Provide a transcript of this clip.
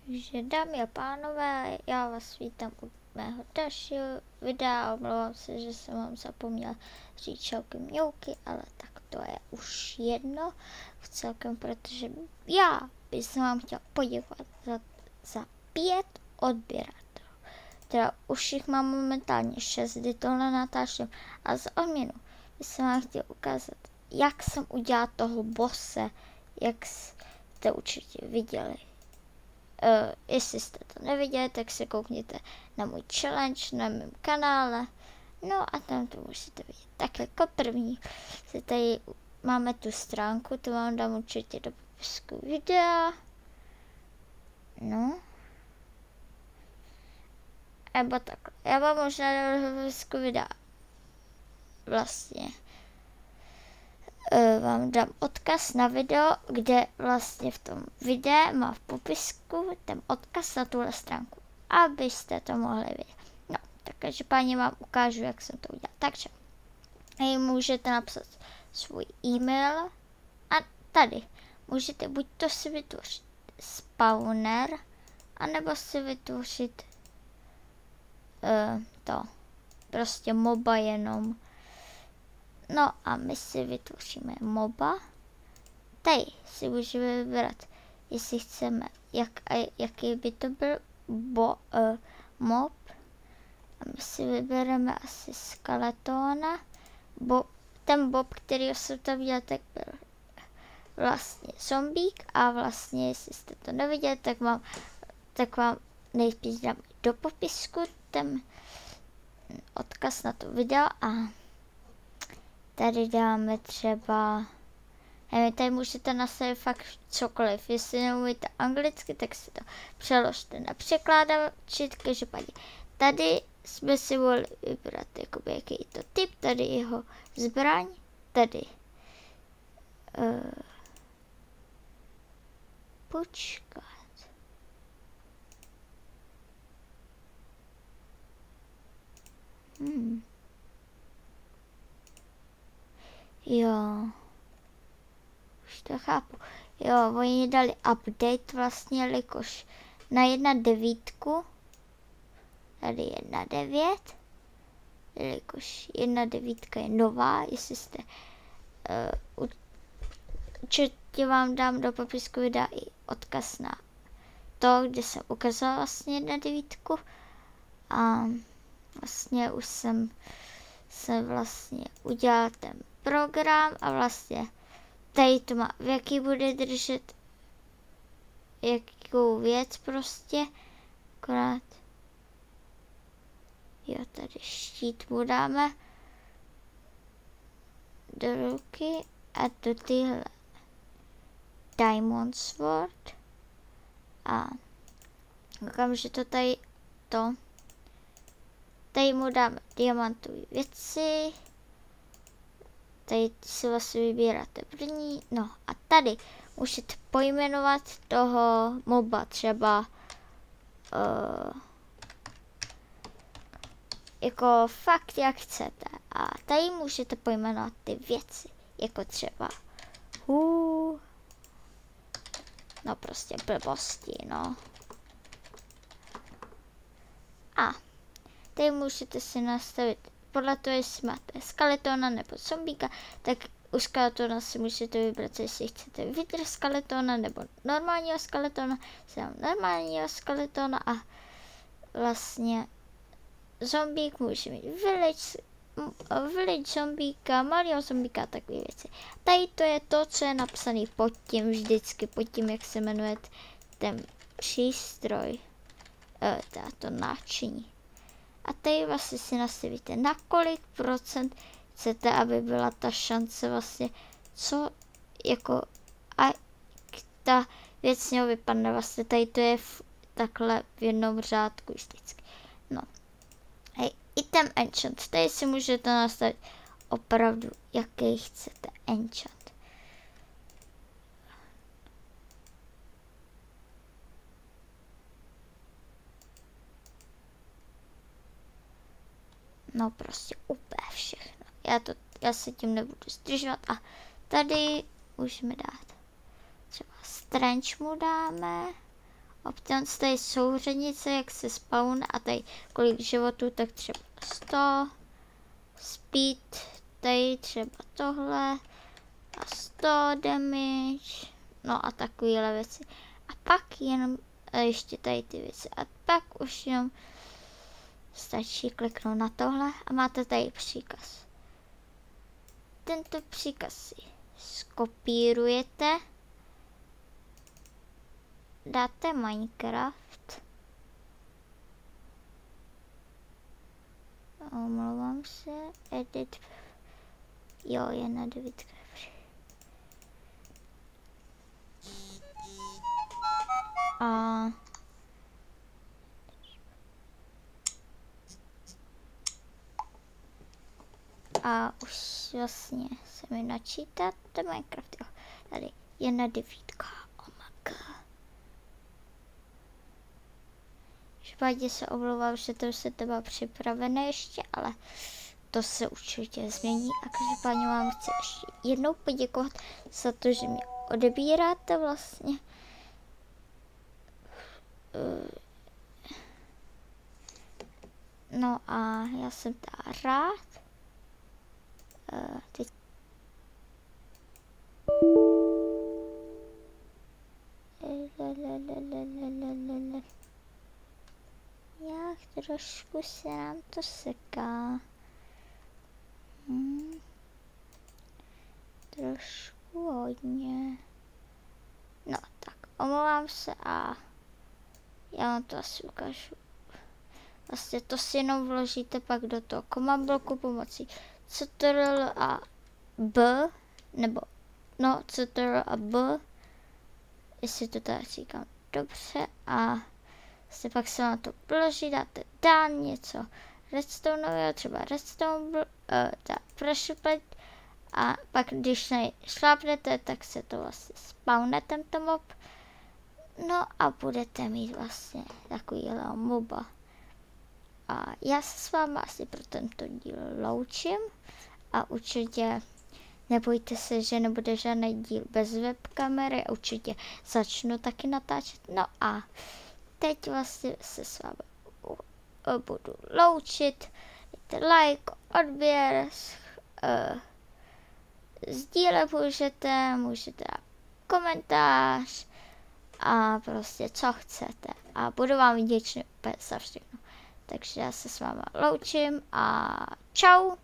Takže dámy a pánové, já vás vítám u mého dalšího videa. Omlouvám se, že jsem vám zapomněla říct čauky mňouky, ale tak to je už jedno v celkem, protože já bych vám chtěla poděkovat za 5 odběratelů. Teda už jich mám momentálně 6, kdy tohle natáčím, a za odměnu bych vám chtěla ukázat, jak jsem udělala toho bosse, jak jste určitě viděli. Jestli jste to neviděli, tak se koukněte na můj challenge na mém kanále. No a tam to můžete vidět. Tak jako první se tady máme tu stránku, to vám dám určitě do popisku videa. No. Nebo takhle. Já vám možná dám do popisku videa. Vlastně. Vám dám odkaz na video, kde vlastně v tom videu má v popisku ten odkaz na tuhle stránku, abyste to mohli vidět. No, tak každopádně vám ukážu, jak jsem to udělal. Takže můžete napsat svůj e-mail a tady můžete buď to si vytvořit spawner, anebo si vytvořit to prostě moba jenom. No a my si vytvoříme moba. Tady si můžeme vybrat, jestli chceme, jaký by to byl mob. A my si vybereme asi skeletona. Ten bob, který jsem tam viděl, tak byl vlastně zombík. A vlastně, jestli jste to neviděli, tak vám nejspíš dám do popisku ten odkaz na to video. A tady dáme třeba, nevím, tady můžete nastavit fakt cokoliv. Jestli neumíte anglicky, tak si to přeložte na překládači. Každopádně tady jsme si mohli vybrat, jakoby, jaký je to typ, tady jeho zbraň, tady počkat. Jo, už to chápu. Jo, oni dali update vlastně, jelikož na 1.9, tady 1.9, jelikož 1.9 je nová, jestli jste, určitě vám dám do popisku videa i odkaz na to, kde jsem ukazovala vlastně 1.9 a vlastně už jsem vlastně udělal ten program a vlastně tady to má, v jaký bude držet jakou věc prostě, akorát jo, tady štít mu dáme do ruky a do tyhle Diamond Sword a koukám, že to tady mu dáme diamantové věci. Tady si vlastně vybíráte první. No a tady můžete pojmenovat toho moba třeba jako fakt jak chcete. A tady můžete pojmenovat ty věci, jako třeba no prostě blbosti, no. A tady můžete si nastavit podle toho, jestli máte skeletona nebo zombíka, tak u skeletona si můžete vybrat, jestli chcete vydr skeletona nebo normálního skeletona, normálního skeletona a vlastně zombík může mít village zombíka, malého zombíka a takové věci. Tady to je to, co je napsané pod tím vždycky, pod tím, jak se jmenuje ten přístroj, to náčiní. A tady vlastně si nastavíte, na kolik procent chcete, aby byla ta šance vlastně, co jako a ta věc z něho vypadne. Vlastně tady to je takhle v jednom řádku vždycky. No. Hej, i ten enchant, tady si můžete nastavit opravdu, jaký chcete enchant. No prostě úplně všechno. Já se tím nebudu zdržovat a tady můžeme dát třeba strange mu dáme A potom tady souřadnice, jak se spawn a tady kolik životů, tak třeba 100. Speed, tady třeba tohle a 100 damage, no a takovéhle věci. A pak jenom ještě tady ty věci. A pak už jenom stačí kliknout na tohle a máte tady příkaz. Tento příkaz si skopírujete, dáte Minecraft, omlouvám se, edit, jo, je na 9. A už vlastně se mi načítá ten Minecraft, jo. Tady je na 9. Oh my god. Špatně se omlouvám, že to se to má připravené ještě, ale to se určitě změní. A každopádně vám chci ještě jednou poděkovat za to, že mě odebíráte vlastně. No a já jsem teda rád. Teď jak trošku se nám to seká. Trošku hodně. No tak, omlouvám se a já vám to asi ukážu. Vlastně to si jenom vložíte pak do toho command bloku pomocí Ctrl a B, nebo no Ctrl a B, jestli to tady říkám dobře, a vlastně pak se na to vloží, dáte dán něco redstoneového, třeba redstone, pressure plate, a pak když na něj šlápnete, tak se to vlastně spawne tento mob, no a budete mít vlastně takovýhle moba. A já se s vámi asi pro tento díl loučím a určitě nebojte se, že nebude žádný díl bez webkamery, určitě začnu taky natáčet. No a teď vlastně se s vámi budu loučit. Dejte like, odběr, sdílet můžete dát komentář a prostě co chcete. A budu vám vděčný úplně za všechno. Takže já se s váma loučím a čau.